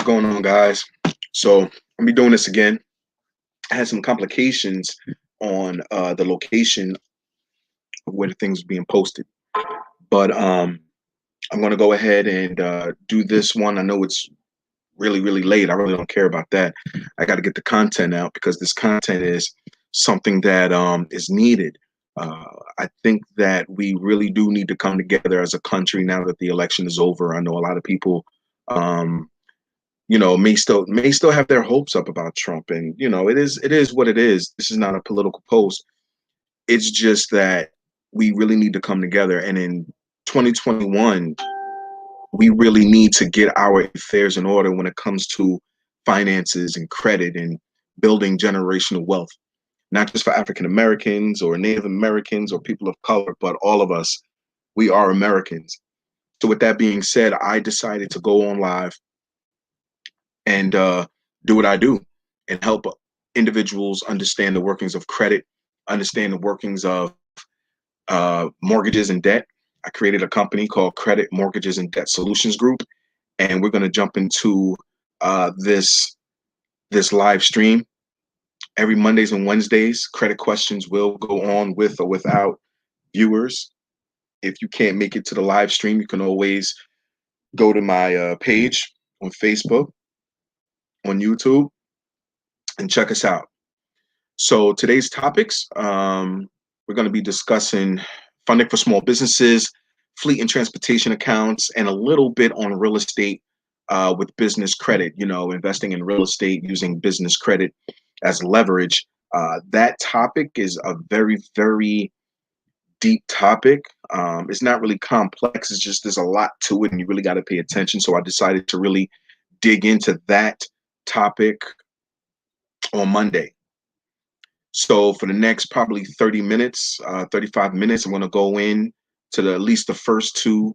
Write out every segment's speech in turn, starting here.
going on, guys? So I'll be doing this again. I had some complications on the location of where the things are being posted, but I'm going to go ahead and do this one. I know it's really, really late. I really don't care about that. I got to get the content out because this content is something that is needed. Uh, I think that we really do need to come together as a country now that the election is over. I know a lot of people um, may still have their hopes up about Trump, and it is what it is. This is not a political post. It's just that we really need to come together, and in 2021, we really need to get our affairs in order when it comes to finances and credit and building generational wealth, not just for African Americans or Native Americans or people of color, but all of us. We are Americans. So, with that being said, I decided to go on live and do what I do and help individuals understand the workings of credit, understand the workings of mortgages and debt. I created a company called Credit Mortgages and Debt Solutions Group, and we're going to jump into this live stream every Mondays and Wednesdays. Credit questions will go on with or without viewers. If you can't make it to the live stream, you can always go to my page on Facebook, on YouTube, and check us out. So today's topics, we're going to be discussing funding for small businesses, fleet and transportation accounts, and a little bit on real estate with business credit. Investing in real estate using business credit as leverage. That topic is a very, very deep topic. It's not really complex. It's just there's a lot to it, and you really got to pay attention. So I decided to really dig into that topic on Monday. So for the next probably 30 minutes, 35 minutes, I'm going to go in to at least the first two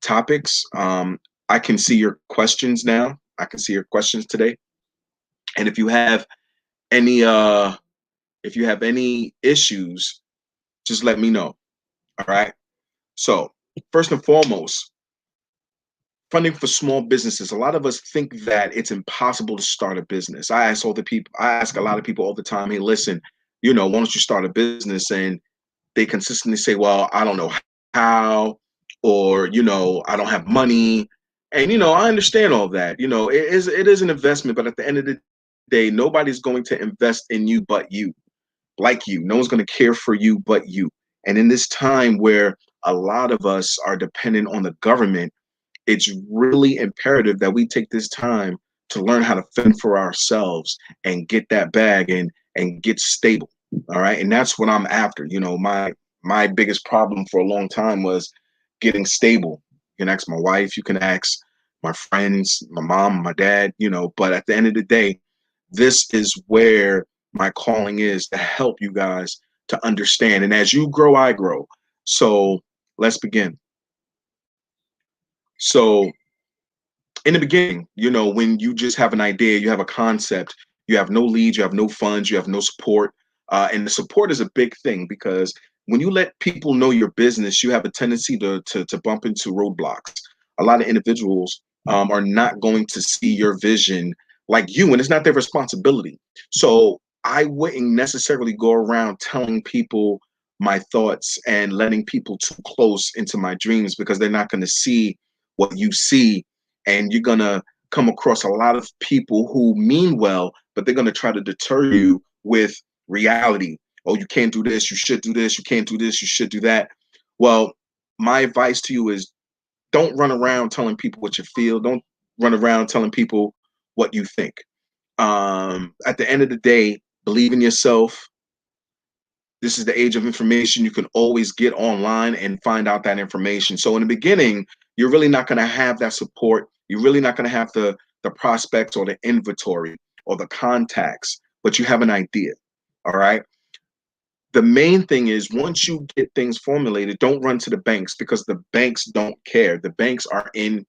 topics. I can see your questions now. I can see your questions today. And any if you have any issues, just let me know. All right. So first and foremost, funding for small businesses. A lot of us think that it's impossible to start a business. I ask a lot of people all the time, hey, listen, why don't you start a business? And they consistently say, well, I don't know how, or, I don't have money. And, I understand all that. It is an investment, but at the end of the day, nobody's going to invest in you but you, like you. No one's going to care for you but you. And in this time where a lot of us are dependent on the government, it's really imperative that we take this time to learn how to fend for ourselves and get that bag and get stable. All right. And that's what I'm after. My biggest problem for a long time was getting stable. You can ask my wife, you can ask my friends, my mom, my dad, but at the end of the day, this is where my calling is, to help you guys to understand. And as you grow, I grow. So let's begin. So in the beginning, when you just have an idea, you have a concept, you have no leads, you have no funds, you have no support. And the support is a big thing, because when you let people know your business, you have a tendency to bump into roadblocks. A lot of individuals are not going to see your vision like you, and it's not their responsibility. So I wouldn't necessarily go around telling people my thoughts and letting people too close into my dreams, because they're not going to see what you see, and you're going to come across a lot of people who mean well, but they're going to try to deter you with reality. Oh, you can't do this, you should do this, you can't do this, you should do that. Well, my advice to you is, don't run around telling people what you feel. Don't run around telling people what you think. At the end of the day, believe in yourself. This is the age of information. You can always get online and find out that information. So in the beginning, you're really not going to have that support. You're really not going to have the prospects or the inventory or the contacts, but you have an idea. All right. The main thing is, once you get things formulated, don't run to the banks, because the banks don't care. The banks are in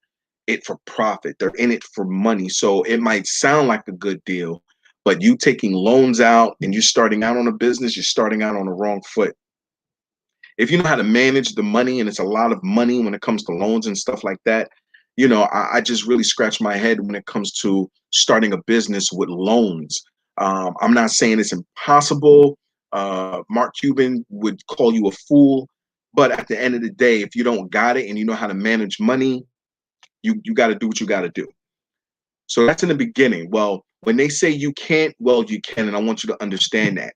it for profit. They're in it for money. So it might sound like a good deal, but you taking loans out and you're starting out on a business, you're starting out on the wrong foot. If you know how to manage the money, and it's a lot of money when it comes to loans and stuff like that, I just really scratch my head when it comes to starting a business with loans. I'm not saying it's impossible. Mark Cuban would call you a fool, but at the end of the day, if you don't got it and you know how to manage money, you got to do what you got to do. So that's in the beginning. Well, when they say you can't, well, you can, and I want you to understand that.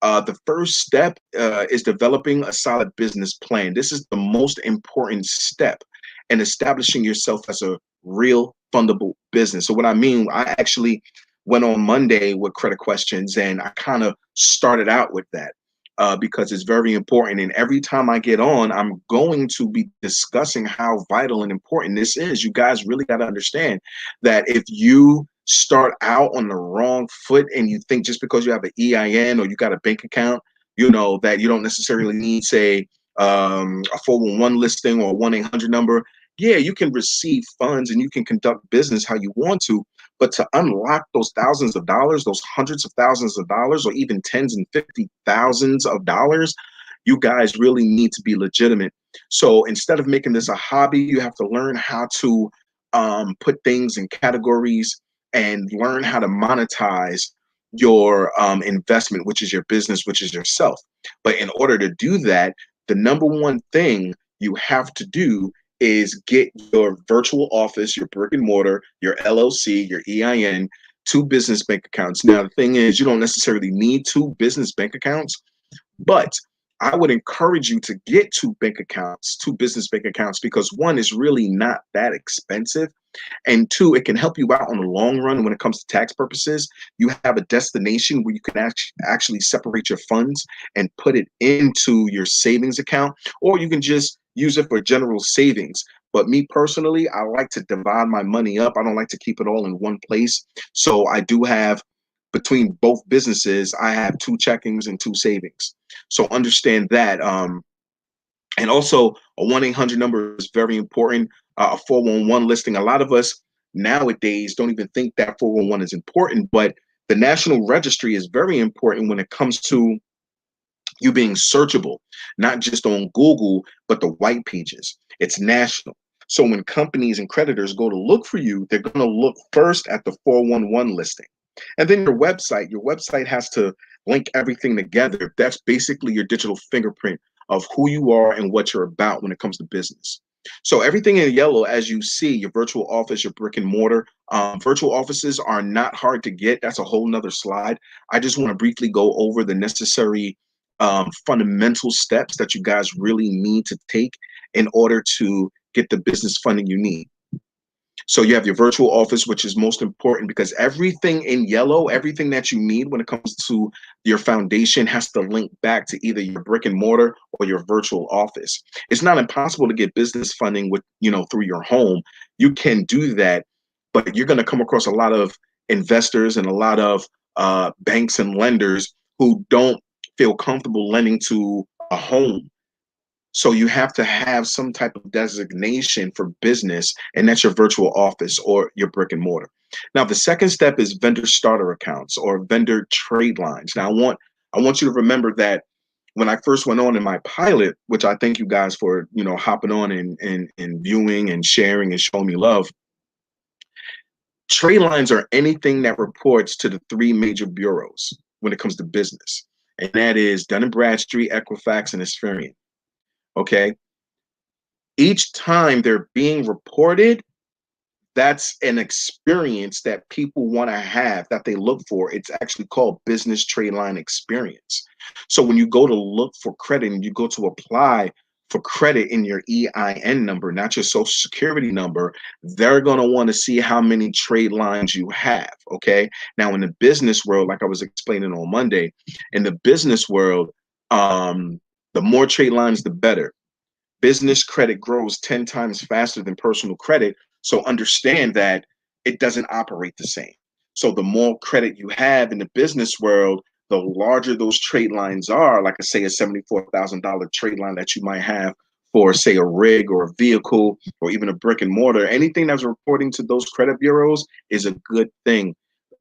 The first step is developing a solid business plan. This is the most important step in establishing yourself as a real fundable business. So what I mean, I actually went on Monday with credit questions, and I kind of started out with that because it's very important. And every time I get on, I'm going to be discussing how vital and important this is. You guys really got to understand that if you start out on the wrong foot and you think just because you have an EIN or you got a bank account, that you don't necessarily need, say, a 411 listing or a 1-800 number. Yeah, you can receive funds and you can conduct business how you want to, but to unlock those thousands of dollars, those hundreds of thousands of dollars, or even tens and 50 thousands of dollars, you guys really need to be legitimate. So instead of making this a hobby, you have to learn how to put things in categories and learn how to monetize your investment, which is your business, which is yourself. But in order to do that, the number one thing you have to do is get your virtual office, your brick and mortar, your LLC, your EIN, two business bank accounts. Now, the thing is, you don't necessarily need two business bank accounts, but I would encourage you to get two bank accounts, two business bank accounts, because one is really not that expensive. And two, it can help you out on the long run when it comes to tax purposes. You have a destination where you can actually separate your funds and put it into your savings account, or you can just use it for general savings. But me personally, I like to divide my money up. I don't like to keep it all in one place. So I do have, between both businesses, I have two checkings and two savings. So understand that. And also, a 1-800 number is very important. A 411 listing. A lot of us nowadays don't even think that 411 is important, but the National Registry is very important when it comes to you being searchable, not just on Google, but the white pages. It's national. So when companies and creditors go to look for you, they're going to look first at the 411 listing. And then your website has to link everything together. That's basically your digital fingerprint of who you are and what you're about when it comes to business. So everything in yellow, as you see, your virtual office, your brick and mortar, virtual offices are not hard to get. That's a whole nother slide. I just want to briefly go over the necessary fundamental steps that you guys really need to take in order to get the business funding you need. So you have your virtual office, which is most important because everything in yellow, everything that you need when it comes to your foundation has to link back to either your brick and mortar or your virtual office. It's not impossible to get business funding with, through your home. You can do that, but you're going to come across a lot of investors and a lot of banks and lenders who don't feel comfortable lending to a home. So you have to have some type of designation for business, and that's your virtual office or your brick and mortar. Now, the second step is vendor starter accounts or vendor trade lines. Now, I want you to remember that when I first went on in my pilot, which I thank you guys for, hopping on and viewing and sharing and showing me love. Trade lines are anything that reports to the three major bureaus when it comes to business, and that is Dun & Bradstreet, Equifax, and Experian. Okay. Each time they're being reported, that's an experience that people want to have, that they look for. It's actually called business trade line experience. So when you go to look for credit and you go to apply for credit in your EIN number, not your social security number, they're going to want to see how many trade lines you have. Okay. Now, in the business world, like I was explaining on Monday, in the business world, the more trade lines, the better. Business credit grows 10 times faster than personal credit. So understand that it doesn't operate the same. So the more credit you have in the business world, the larger those trade lines are. Like I say, a $74,000 trade line that you might have for, say, a rig or a vehicle or even a brick and mortar. Anything that's reporting to those credit bureaus is a good thing.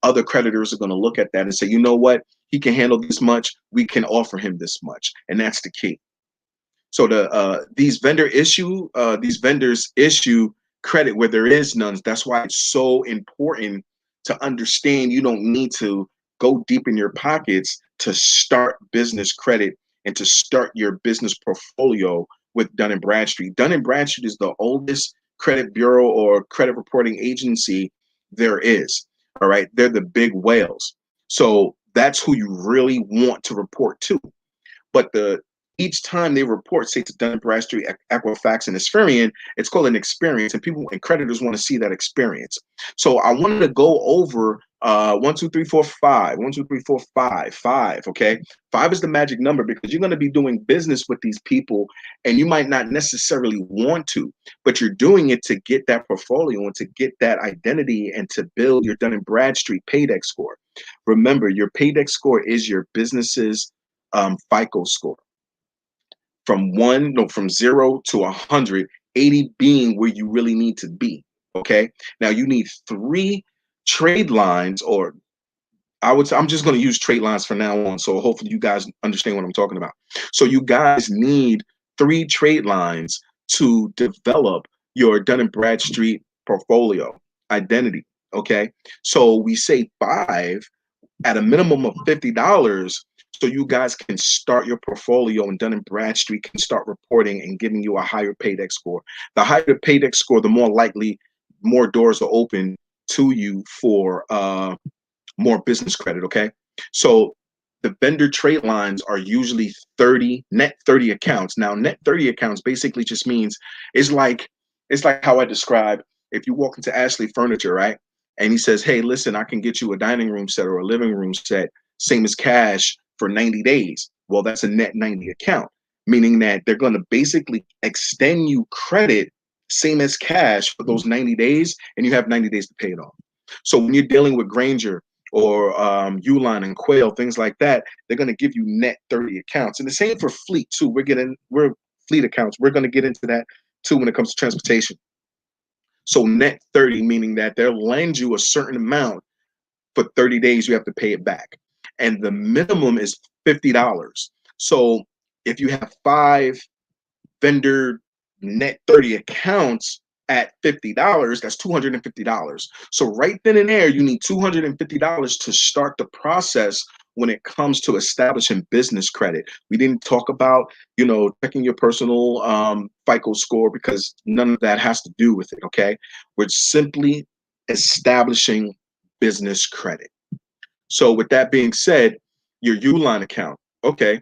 Other creditors are going to look at that and say, you know what? He can handle this much. We can offer him this much. And that's the key. So these vendors issue credit where there is none. That's why it's so important to understand you don't need to go deep in your pockets to start business credit and to start your business portfolio with Dun& Bradstreet. Dun & Bradstreet is the oldest credit bureau or credit reporting agency there is. All right. They're the big whales. So that's who you really want to report to. But each time they report, say to Dun & Bradstreet, Equifax, and Experian, it's called an experience, and people and creditors want to see that experience. So I wanted to go over 1, 2, 3, 4, 5. 1, 2, 3, 4, 5. 5. Okay, 5 is the magic number because you're going to be doing business with these people, and you might not necessarily want to, but you're doing it to get that portfolio and to get that identity and to build your Dun & Bradstreet Paydex score. Remember, your Paydex score is your business's FICO score. From 0 to 100, 80 being where you really need to be. Okay. Now you need 3 trade lines, or I'm just going to use trade lines from now on. So hopefully you guys understand what I'm talking about. So you guys need 3 trade lines to develop your Dun & Bradstreet portfolio identity. Okay. So we say 5 at a minimum of $50, so you guys can start your portfolio, and Dun & Bradstreet can start reporting and giving you a higher Paydex score. The higher the Paydex score, the more likely more doors are open to you for more business credit. Okay, so the vendor trade lines are usually 30 net 30 accounts. Now, net 30 accounts basically just means it's like how I describe if you walk into Ashley Furniture, right? And he says, hey, listen, I can get you a dining room set or a living room set, same as cash for 90 days. Well, that's a net 90 account, meaning that they're going to basically extend you credit, same as cash for those 90 days, and you have 90 days to pay it off. So when you're dealing with Granger or Uline and Quail, things like that, they're going to give you net 30 accounts. And the same for fleet too. We're fleet accounts. We're going to get into that too when it comes to transportation. So net 30, meaning that they'll lend you a certain amount for 30 days, you have to pay it back. And the minimum is $50. So if you have 5 vendor net 30 accounts at $50, that's $250. So right then and there, you need $250 to start the process when it comes to establishing business credit. We didn't talk about, checking your personal FICO score because none of that has to do with it, okay? We're simply establishing business credit. So with that being said, your Uline account, okay,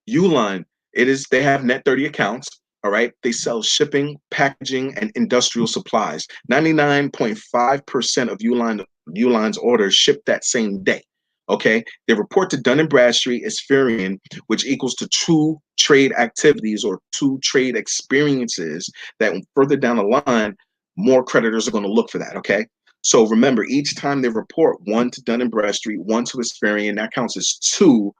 Uline, they have net 30 accounts. All right. They sell shipping, packaging, and industrial supplies. 99.5% of Uline's orders ship that same day. Okay. They report to Dun & Bradstreet Experian, which equals to 2 trade activities or 2 trade experiences that further down the line, more creditors are going to look for that. Okay. So remember, each time they report, 1 to Dun & Bradstreet, 1 to Experian, that counts as 2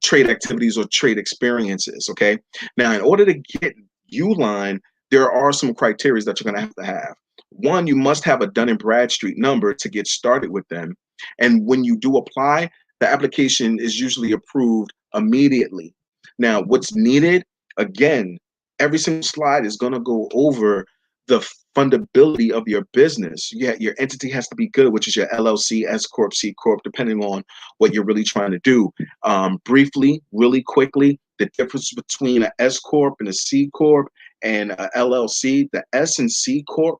trade activities or trade experiences. Okay. Now, in order to get Uline, there are some criteria that you're going to have. 1, you must have a Dun & Bradstreet number to get started with them. And when you do apply, the application is usually approved immediately. Now, what's needed, again, every single slide is going to go over the fundability of your business. Your entity has to be good, which is your LLC, S Corp, C Corp, depending on what you're really trying to do. Briefly, really quickly, the difference between an S Corp and a C Corp and a LLC, the S and C Corps,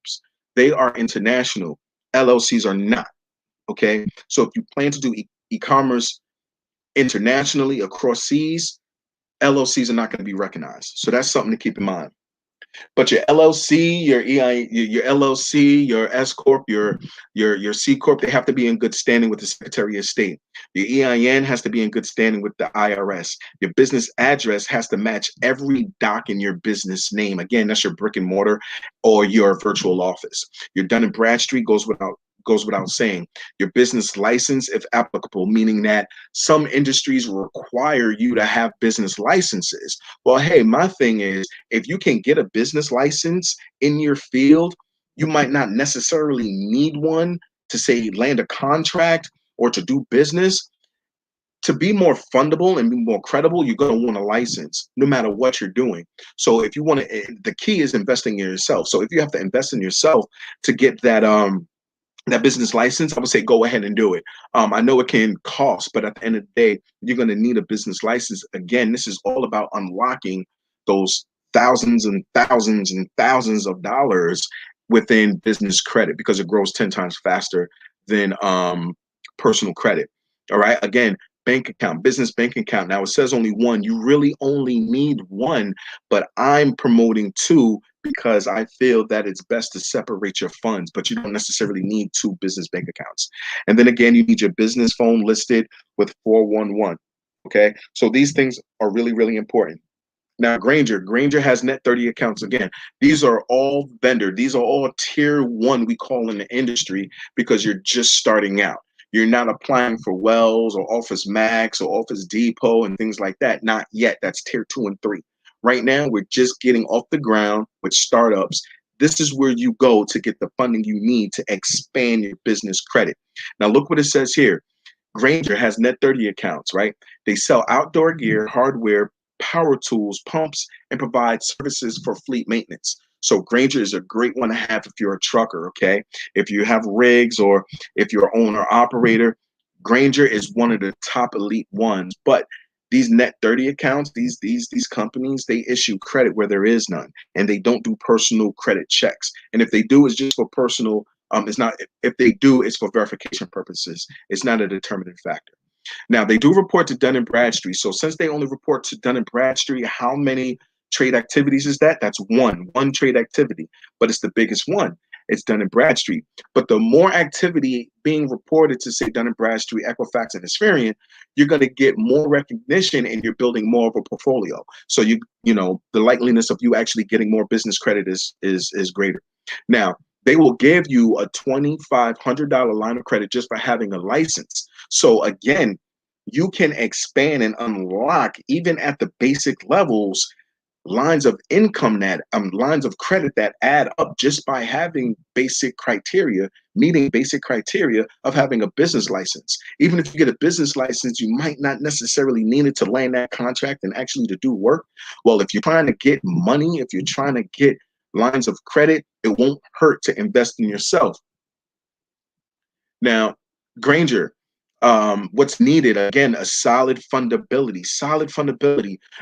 they are international. LLCs are not. Okay. So if you plan to do e-commerce internationally across seas, LLCs are not going to be recognized. So that's something to keep in mind. But your LLC, your LLC, your S Corp, your C Corp, they have to be in good standing with the Secretary of State. Your EIN has to be in good standing with the IRS. Your business address has to match every doc in your business name. Again, that's your brick and mortar or your virtual office. Your Dun & Bradstreet goes without saying. Your business license, if applicable, meaning that some industries require you to have business licenses. Well, hey, my thing is, if you can get a business license in your field, you might not necessarily need one to say land a contract or to do business. to be more fundable and be more credible, you're going to want a license no matter what you're doing. So if you want to, the key is investing in yourself. So if you have to invest in yourself to get that business license, I would say go ahead and do it. I know it can cost, but at the end of the day, you're going to need a business license. Again, this is all about unlocking those thousands and thousands and thousands of dollars within business credit because it grows 10 times faster than personal credit. All right. Again, bank account, business bank account. Now it says only one. You really only need one, but I'm promoting two because I feel that it's best to separate your funds, but you don't necessarily need two business bank accounts. And then again, you need your business phone listed with 411. Okay. So these things are really, really important. Now, Granger has net 30 accounts. Again, these are all vendor. These are all tier one, we call in the industry, because you're just starting out. You're not applying for Wells or Office Max or Office Depot and things like that. Not yet. That's tier 2 and 3. Right now, we're just getting off the ground with startups. This is where you go to get the funding you need to expand your business credit. Now, look what it says here. Granger has net 30 accounts, right? They sell outdoor gear, hardware, power tools, pumps, and provide services for fleet maintenance. So Granger is a great one to have if you're a trucker, okay? If you have rigs or if you're an owner operator, Granger is one of the top elite ones. But these net 30 accounts, these companies, they issue credit where there is none, and they don't do personal credit checks. And if they do, it's just for personal. It's not. If they do, it's for verification purposes. It's not a determining factor. Now they do report to Dun and Bradstreet. So since they only report to Dun and Bradstreet, how many trade activities is that? That's one trade activity, but it's the biggest one. It's Dun and Bradstreet. But the more activity being reported to say Dun and Bradstreet, Equifax, and Experian, you're going to get more recognition and you're building more of a portfolio. So you know the likeliness of you actually getting more business credit is greater. Now they will give you a $2,500 line of credit just for having a license. So again, you can expand and unlock even at the basic levels lines of income that lines of credit that add up just by having basic criteria, meeting basic criteria of having a business license. Even if you get a business license, you might not necessarily need it to land that contract and actually to do work. Well, if you're trying to get money, if you're trying to get lines of credit, it won't hurt to invest in yourself. Now, Granger, what's needed again, a solid fundability.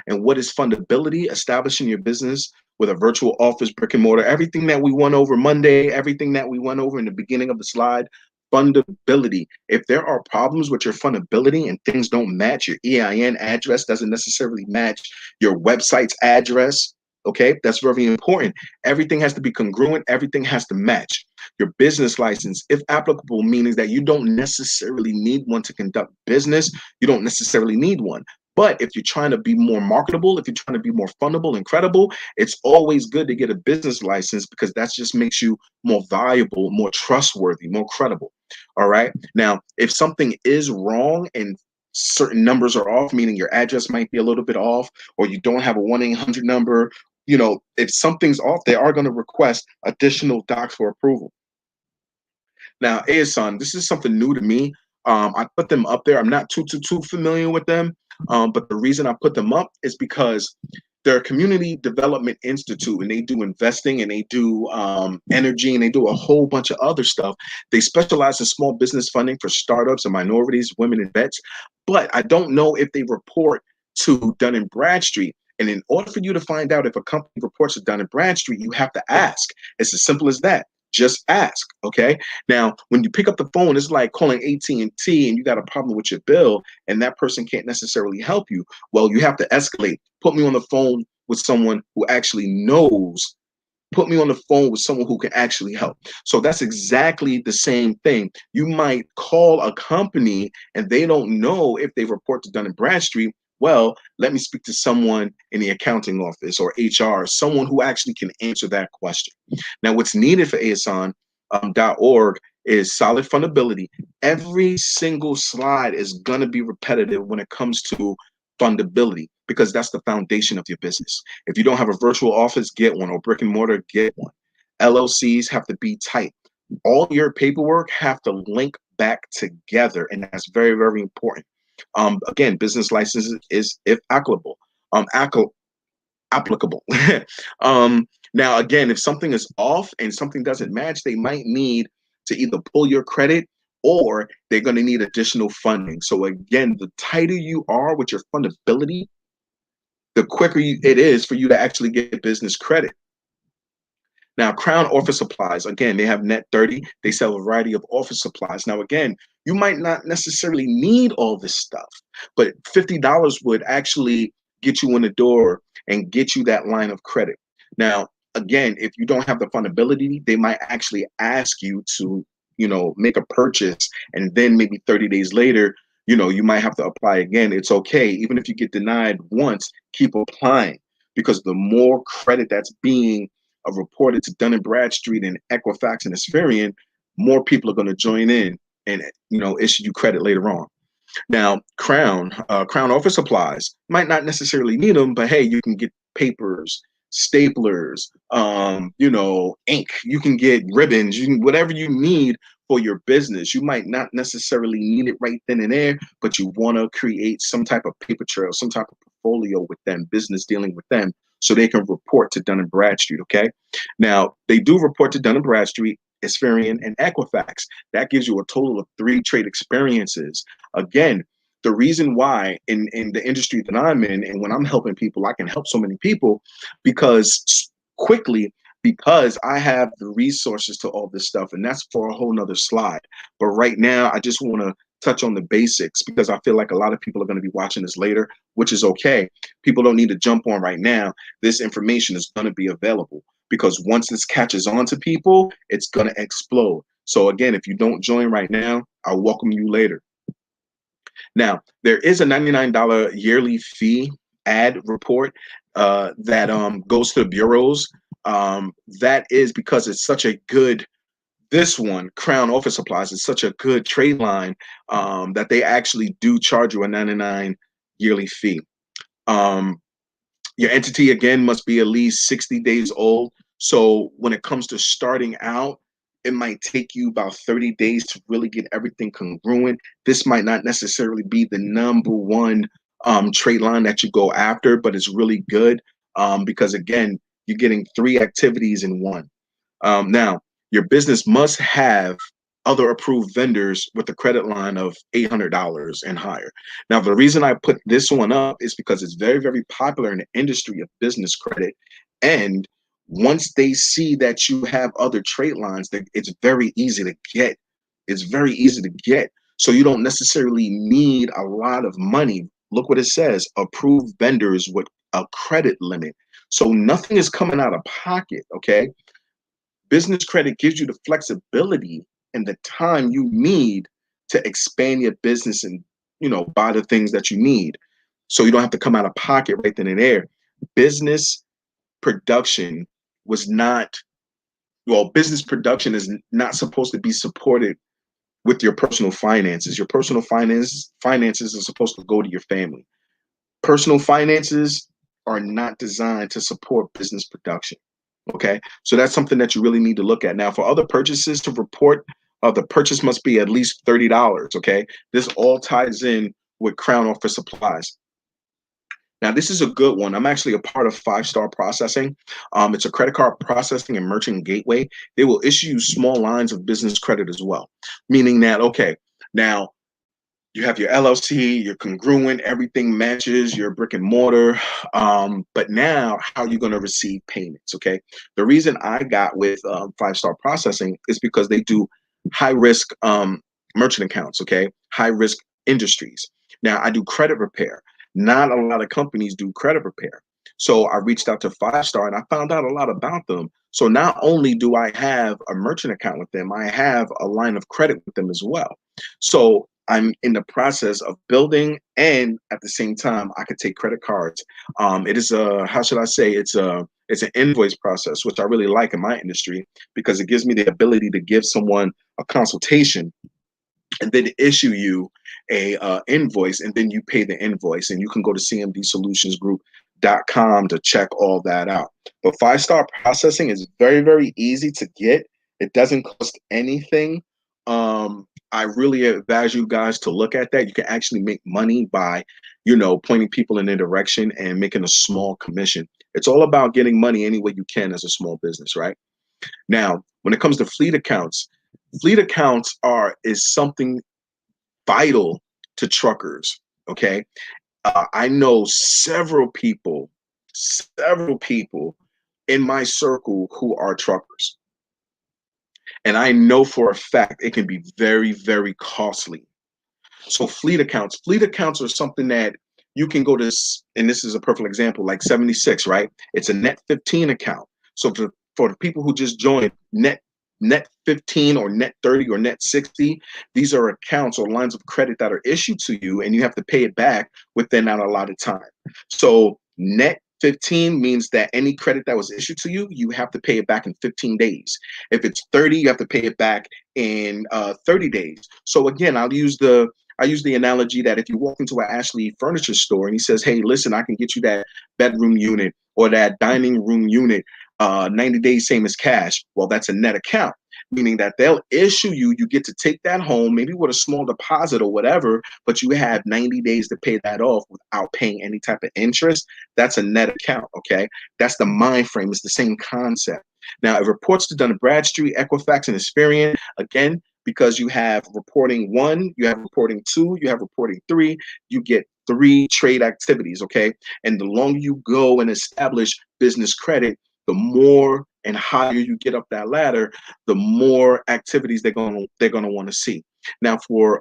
And what is fundability? Establishing your business with a virtual office, brick and mortar, everything that we went over Monday, everything that we went over in the beginning of the slide. Fundability. If there are problems with your fundability and things don't match, your EIN address doesn't necessarily match your website's address, okay, that's very important. Everything has to be congruent, everything has to match. Your business license, if applicable, meaning that you don't necessarily need one to conduct business. You don't necessarily need one. But if you're trying to be more marketable, if you're trying to be more fundable and credible, it's always good to get a business license because that just makes you more valuable, more trustworthy, more credible. All right. Now, if something is wrong and certain numbers are off, meaning your address might be a little bit off, or you don't have a 1-800 number, if something's off, they are going to request additional docs for approval. Now, ASON, this is something new to me. I put them up there. I'm not too familiar with them, but the reason I put them up is because they're a community development institute, and they do investing, and they do energy, and they do a whole bunch of other stuff. They specialize in small business funding for startups and minorities, women, and vets. But I don't know if they report to Dun and Bradstreet. And in order for you to find out if a company reports to Dun and Bradstreet, you have to ask. It's as simple as that. Just ask, okay? Now, when you pick up the phone, it's like calling AT&T and you got a problem with your bill and that person can't necessarily help you. Well, you have to escalate. Put me on the phone with someone who actually knows. Put me on the phone with someone who can actually help. So that's exactly the same thing. You might call a company and they don't know if they report to Dun and Bradstreet. Well, let me speak to someone in the accounting office or HR, someone who actually can answer that question. Now, what's needed for ASON.org is solid fundability. Every single slide is going to be repetitive when it comes to fundability because that's the foundation of your business. If you don't have a virtual office, get one, or brick and mortar, get one. LLCs have to be tight. All your paperwork have to link back together, and that's very, very important. Again, business license is if applicable. Um, acc- Applicable. Now, again, if something is off and something doesn't match, they might need to either pull your credit or they're going to need additional funding. So again, the tighter you are with your fundability, the quicker it is for you to actually get business credit. Now, Crown Office Supplies, again, they have Net 30. They sell a variety of office supplies. Now, again, you might not necessarily need all this stuff, but $50 would actually get you in the door and get you that line of credit. Now, again, if you don't have the fundability, they might actually ask you to, make a purchase, and then maybe 30 days later, you might have to apply again. It's okay. Even if you get denied once, keep applying, because the more credit that's being reported to Dun& Bradstreet and Equifax and Experian, more people are going to join in and issue you credit later on. Now, Crown Office Supplies might not necessarily need them, but hey, you can get papers, staplers, ink. You can get ribbons. You can whatever you need for your business. You might not necessarily need it right then and there, but you want to create some type of paper trail, some type of portfolio with them, business dealing with them, so they can report to Dun & Bradstreet. Okay. Now they do report to Dun & Bradstreet, Experian, and Equifax. That gives you a total of 3 trade experiences. Again, the reason why in the industry that I'm in, and when I'm helping people, I can help so many people because I have the resources to all this stuff, and that's for a whole nother slide. But right now, I just want to touch on the basics because I feel like a lot of people are going to be watching this later, which is okay. People don't need to jump on right now. This information is going to be available because once this catches on to people, it's going to explode. So again, if you don't join right now, I'll welcome you later. Now, there is a $99 yearly fee ad report that goes to the bureaus. That is because it's such a good, this one, Crown Office Supplies, is such a good trade line that they actually do charge you a $99 yearly fee. Your entity, again, must be at least 60 days old. So when it comes to starting out, it might take you about 30 days to really get everything congruent. This might not necessarily be the number one trade line that you go after, but it's really good because, again, you're getting 3 activities in one. Now, your business must have other approved vendors with a credit line of $800 and higher. Now, the reason I put this one up is because it's very, very popular in the industry of business credit. And once they see that you have other trade lines, it's very easy to get. It's very easy to get. So you don't necessarily need a lot of money. Look what it says, approved vendors with a credit limit. So nothing is coming out of pocket, okay? Business credit gives you the flexibility and the time you need to expand your business and buy the things that you need. So you don't have to come out of pocket right then and there. Business production was not business production is not supposed to be supported with your personal finances. Your personal finances are supposed to go to your family. Personal finances are not designed to support business production. Okay, so that's something that you really need to look at. Now, for other purchases to report, the purchase must be at least $30. Okay, this all ties in with Crown Office Supplies. Now, this is a good one. I'm actually a part of 5-Star Processing. It's a credit card processing and merchant gateway. They will issue you small lines of business credit as well, meaning that, okay, now you have your LLC, you're congruent, everything matches your brick and mortar. But now, how are you going to receive payments? Okay. The reason I got with 5-Star Processing is because they do high risk merchant accounts. Okay. High risk industries. Now, I do credit repair. Not a lot of companies do credit repair. So I reached out to 5-Star and I found out a lot about them. So not only do I have a merchant account with them, I have a line of credit with them as well. So I'm in the process of building, and at the same time, I could take credit cards. It is how should I say? It's an invoice process, which I really like in my industry because it gives me the ability to give someone a consultation and then issue you a invoice, and then you pay the invoice, and you can go to cmdsolutionsgroup.com to check all that out. But 5-Star Processing is very, very easy to get. It doesn't cost anything. I really advise you guys to look at that. You can actually make money by, you know, pointing people in a direction and making a small commission. It's all about getting money any way you can as a small business, right? Now, when it comes to fleet accounts are is something vital to truckers. Okay, I know several people in my circle who are truckers, and I know for a fact it can be very, very costly. So fleet accounts are something that you can go to, and this is a perfect example, like 76, right? It's a net 15 account. So for the people who just joined, net 15 or net 30 or net 60, these are accounts or lines of credit that are issued to you, and you have to pay it back within that allotted time. So net 15 means that any credit that was issued to you, you have to pay it back in 15 days. If it's 30, you have to pay it back in 30 days. So again, I use the analogy that if you walk into an Ashley furniture store and he says, "Hey, listen, I can get you that bedroom unit or that dining room unit, 90 days, same as cash." Well, that's a net account, meaning that they'll issue you, you get to take that home, maybe with a small deposit or whatever, but you have 90 days to pay that off without paying any type of interest. That's a net account, okay? That's the mind frame. It's the same concept. Now, if reports to Dun& Bradstreet, Equifax, and Experian, again, because you have reporting one, you have reporting two, you have reporting three, you get three trade activities, okay? And the longer you go and establish business credit, the more and higher you get up that ladder, the more activities they're gonna want to see. Now for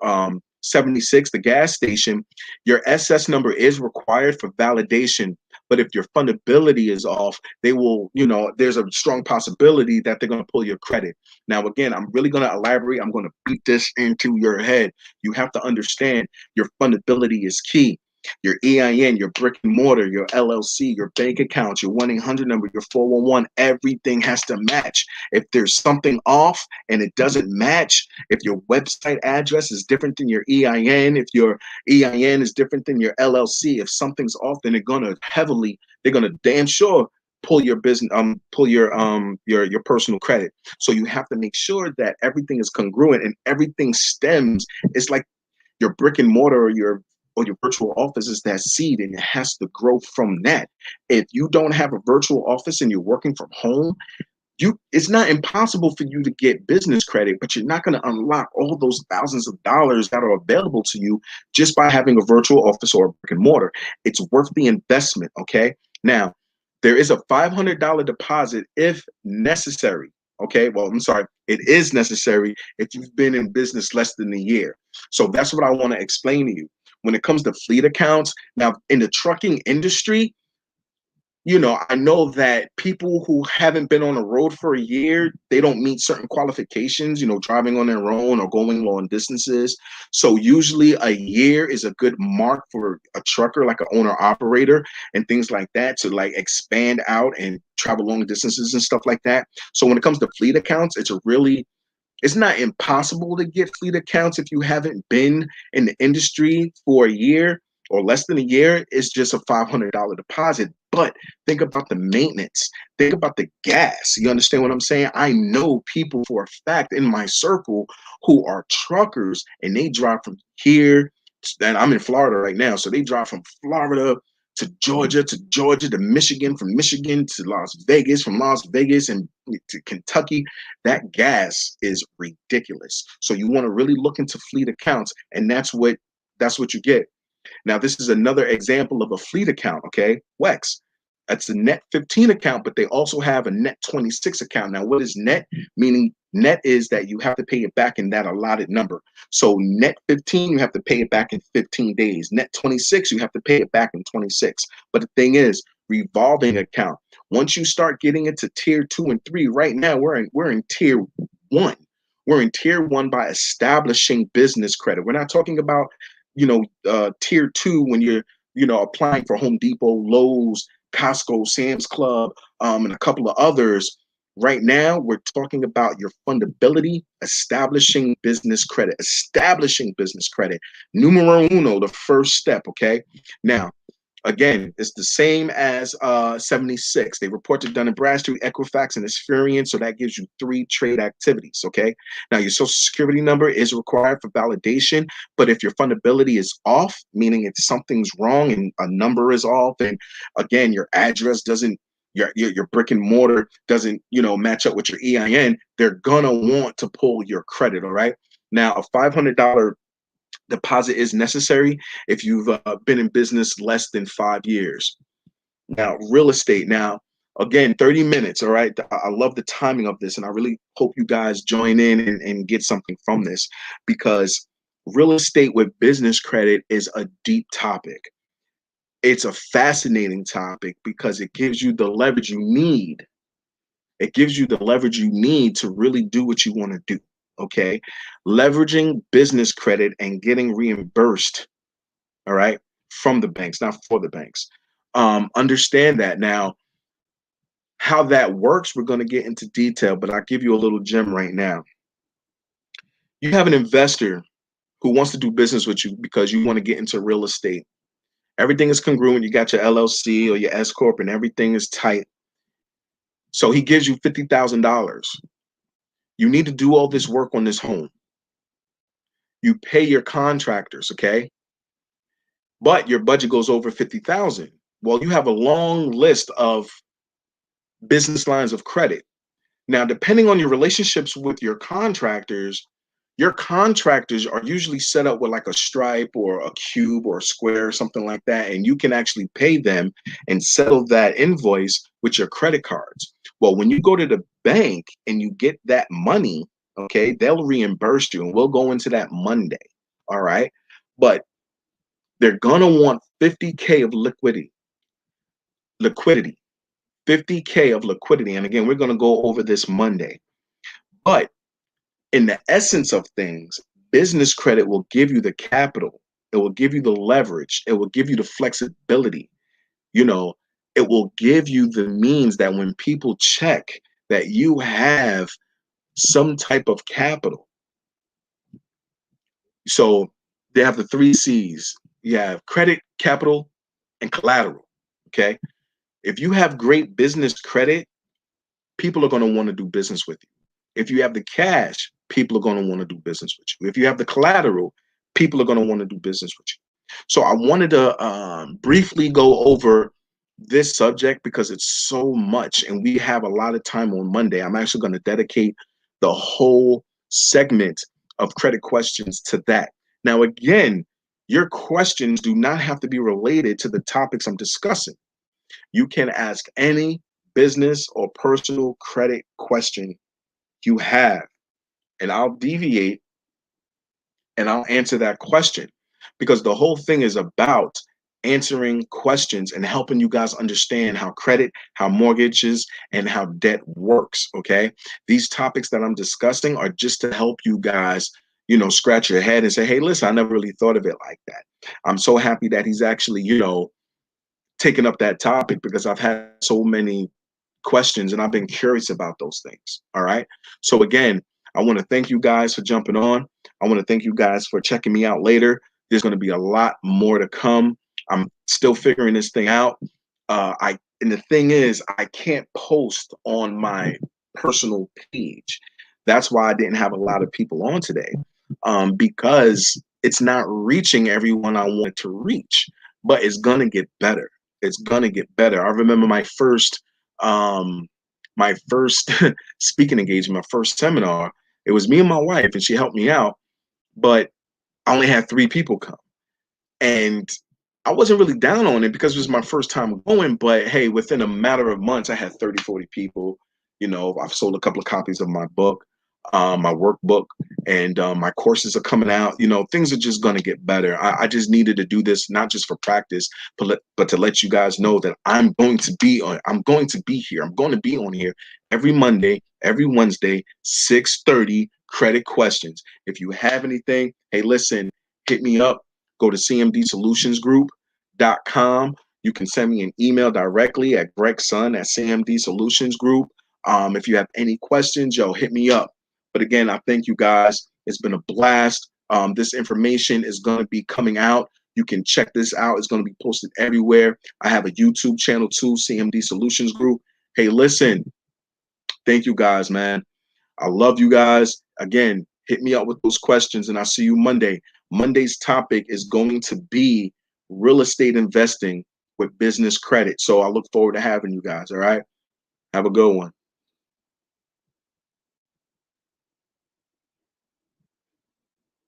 76, the gas station, your SS number is required for validation. But if your fundability is off, they will, you know, there's a strong possibility that they're going to pull your credit. Now, again, I'm really going to elaborate. I'm going to beat this into your head. You have to understand your fundability is key. Your EIN, your brick and mortar, your LLC, your bank account, your 1-800 number, your 411, everything has to match. If there's something off and it doesn't match, if your website address is different than your EIN, if your EIN is different than your LLC, if something's off, then they're gonna damn sure pull your business, pull your personal credit. So you have to make sure that everything is congruent and everything stems. It's like your brick and mortar or your virtual office is that seed, and it has to grow from that. If you don't have a virtual office and you're working from home, it's not impossible for you to get business credit, but you're not going to unlock all those thousands of dollars that are available to you just by having a virtual office or a brick and mortar. It's worth the investment. Okay. Now, there is a $500 deposit if necessary. Okay. Well, I'm sorry. It is necessary if you've been in business less than a year. So that's what I want to explain to you. When it comes to fleet accounts, now in the trucking industry, you know, I know that people who haven't been on the road for a year, they don't meet certain qualifications, you know, driving on their own or going long distances. So usually a year is a good mark for a trucker, like an owner operator and things like that, to like expand out and travel long distances and stuff like that. So when it comes to fleet accounts, it's not impossible to get fleet accounts if you haven't been in the industry for a year or less than a year. It's just a $500 deposit. But think about the maintenance. Think about the gas. You understand what I'm saying? I know people for a fact in my circle who are truckers, and they drive from here. And I'm in Florida right now. So they drive from Florida to Georgia to Michigan, from Michigan to Las Vegas, from Las Vegas and to Kentucky. That gas is ridiculous. So you want to really look into fleet accounts, and that's what you get. Now, this is another example of a fleet account, okay? WEX. That's a net 15 account, but they also have a net 26 account. Now, what is net? Meaning net is that you have to pay it back in that allotted number. So net 15, you have to pay it back in 15 days. Net 26, you have to pay it back in 26. But the thing is, revolving account. Once you start getting into tier 2 and 3, right now we're in tier 1. We're in tier 1 by establishing business credit. We're not talking about, tier 2 when you're, applying for Home Depot, Lowe's, Costco, Sam's Club, and a couple of others. Right now, we're talking about your fundability, establishing business credit, numero uno, the first step. Okay. Now, Again, it's the same as 76. They report to Dun& Bradstreet, Equifax, and Experian, so that gives you 3 trade activities, okay? Now, your social security number is required for validation, but if your fundability is off, meaning if something's wrong and a number is off, and again, your address doesn't, your brick and mortar doesn't, match up with your EIN, they're gonna want to pull your credit, all right? Now, a $500 deposit is necessary if you've been in business less than 5 years. Now, real estate. Now, again, 30 minutes. All right. I love the timing of this, and I really hope you guys join in and get something from this, because real estate with business credit is a deep topic. It's a fascinating topic because it gives you the leverage you need. It gives you the leverage you need to really do what you want to do. Okay. Leveraging business credit and getting reimbursed, all right, from the banks, not for the banks. Understand that. Now, how that works, we're going to get into detail, but I'll give you a little gem right now. You have an investor who wants to do business with you because you want to get into real estate. Everything is congruent. You got your LLC or your S Corp and everything is tight. So he gives you $50,000. You need to do all this work on this home. You pay your contractors, okay? But your budget goes over 50,000. Well, you have a long list of business lines of credit. Now, depending on your relationships with your contractors are usually set up with like a Stripe or a Cube or a Square or something like that, and you can actually pay them and settle that invoice with your credit cards. Well, when you go to the bank and you get that money, okay, they'll reimburse you, and we'll go into that Monday. All right. But they're gonna want 50K of liquidity, 50K of liquidity. And again, we're gonna go over this Monday. But in the essence of things, business credit will give you the capital, it will give you the leverage, it will give you the flexibility. It will give you the means that when people check that you have some type of capital. So they have the 3 C's. You have credit, capital, and collateral. Okay. If you have great business credit, people are going to want to do business with you. If you have the cash, people are going to want to do business with you. If you have the collateral, people are going to want to do business with you. So I wanted to briefly go over this subject because it's so much, and we have a lot of time on Monday. I'm actually going to dedicate the whole segment of credit questions to that. Now, again, your questions do not have to be related to the topics I'm discussing. You can ask any business or personal credit question you have, and I'll deviate and I'll answer that question, because the whole thing is about answering questions and helping you guys understand how credit, how mortgages, and how debt works. Okay. These topics that I'm discussing are just to help you guys, scratch your head and say, hey, listen, I never really thought of it like that. I'm so happy that he's actually, taking up that topic, because I've had so many questions and I've been curious about those things. All right. So again, I want to thank you guys for jumping on. I want to thank you guys for checking me out later. There's going to be a lot more to come. I'm still figuring this thing out. And the thing is, I can't post on my personal page. That's why I didn't have a lot of people on today, because it's not reaching everyone I want to reach. But it's going to get better. It's going to get better. I remember my first speaking engagement, my first seminar. It was me and my wife, and she helped me out, but I only had 3 people come, and I wasn't really down on it because it was my first time going. But hey, within a matter of months, I had 30, 40 people. I've sold a couple of copies of my book, my workbook, and my courses are coming out. Things are just going to get better. I just needed to do this, not just for practice, but to let you guys know that I'm going to be here. I'm going to be on here every Monday, every Wednesday, 6:30, credit questions. If you have anything, hey, listen, hit me up. Go to cmdsolutionsgroup.com. You can send me an email directly at gregson@cmdsolutionsgroup. If you have any questions, hit me up. But again, I thank you guys. It's been a blast. This information is going to be coming out You can check this out. It's going to be posted everywhere. I have a YouTube channel too, CMD Solutions Group. Hey, listen, thank you guys, man. I love you guys. Again, hit me up with those questions and I'll see you Monday. Monday's topic is going to be real estate investing with business credit. So I look forward to having you guys. All right. Have a good one.